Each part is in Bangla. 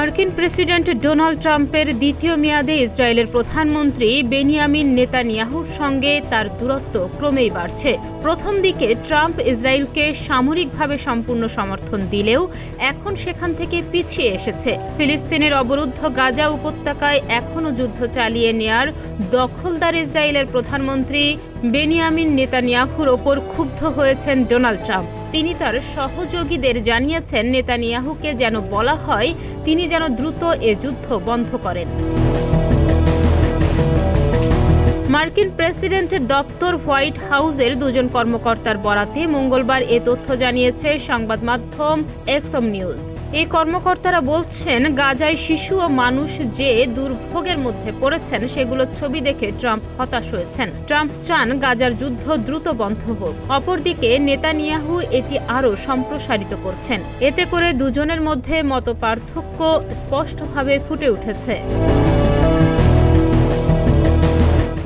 মার্কিন প্রেসিডেন্ট ডোনাল্ড ট্রাম্পের দ্বিতীয় মেয়াদে ইসরায়েলের প্রধানমন্ত্রী বেনিয়ামিন নেতানিয়াহুর সঙ্গে তার দূরত্ব ক্রমেই বাড়ছে। প্রথম দিকে ট্রাম্প ইসরায়েলকে সামরিকভাবে সম্পূর্ণ সমর্থন দিলেও এখন সেখান থেকে পিছিয়ে এসেছে। ফিলিস্তিনের অবরুদ্ধ গাজা উপত্যকায় এখনও যুদ্ধ চালিয়ে নেয়ার দখলদার ইসরায়েলের প্রধানমন্ত্রী বেনিয়ামিন নেতানিয়াহুর ওপর ক্ষুব্ধ হয়েছেন ডোনাল্ড ট্রাম্প। তিনি তার সহযোগীদের জানিয়েছেন নেতানিয়াহুকে যেন বলা হয় তিনি যেন দ্রুত এ যুদ্ধ বন্ধ করেন। মার্কিন প্রেসিডেন্টের দপ্তর হোয়াইট হাউসের দুজন কর্মকর্তার বরাতে মঙ্গলবার এ তথ্য জানিয়েছে সংবাদ মাধ্যম এক্সম নিউজ। এই কর্মকর্তারা বলছেন, গাজায় শিশু ও মানুষ যে দুর্ভোগের মধ্যে পড়েছেন সেগুলোর ছবি দেখে ট্রাম্প হতাশ হয়েছেন। ট্রাম্প চান গাজার যুদ্ধ দ্রুত বন্ধ হোক। অপরদিকে নেতানিয়াহু এটি আরও সম্প্রসারিত করছেন। এতে করে দুজনের মধ্যে মতপার্থক্য স্পষ্টভাবে ফুটে উঠেছে।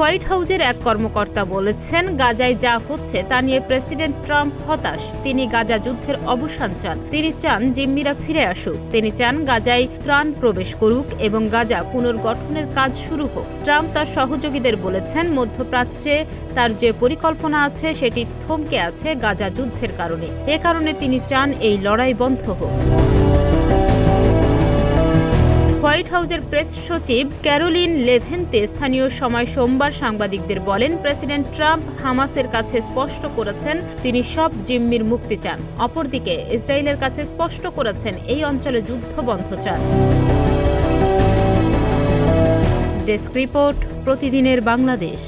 হোয়াইট হাউসের এক কর্মকর্তা বলেছেন, গাজায় যা হচ্ছে তা নিয়ে প্রেসিডেন্ট ট্রাম্প হতাশ। তিনি গাজা যুদ্ধের অবসান চান। তিনি চান জিম্মিরা ফিরে আসুক। তিনি চান গাজায় ত্রাণ প্রবেশ করুক এবং গাজা পুনর্গঠনের কাজ শুরু হোক। ট্রাম্প তার সহযোগীদের বলেছেন, মধ্যপ্রাচ্যে তার যে পরিকল্পনা আছে সেটি থমকে আছে গাজা যুদ্ধের কারণে। এ কারণে তিনি চান এই লড়াই বন্ধ হোক। হোয়াইট হাউসের প্রেস সচিব ক্যারোলিন লেভেন্তে স্থানীয় সময় সোমবার সাংবাদিকদের বলেন, প্রেসিডেন্ট ট্রাম্প হামাসের কাছে স্পষ্ট করেছেন তিনি সব জিম্মির মুক্তি চান। অপরদিকে ইসরায়েলের কাছে স্পষ্ট করেছেন এই অঞ্চলে যুদ্ধ বন্ধ চান। ডেস্ক রিপোর্ট, প্রতিদিনের বাংলাদেশ।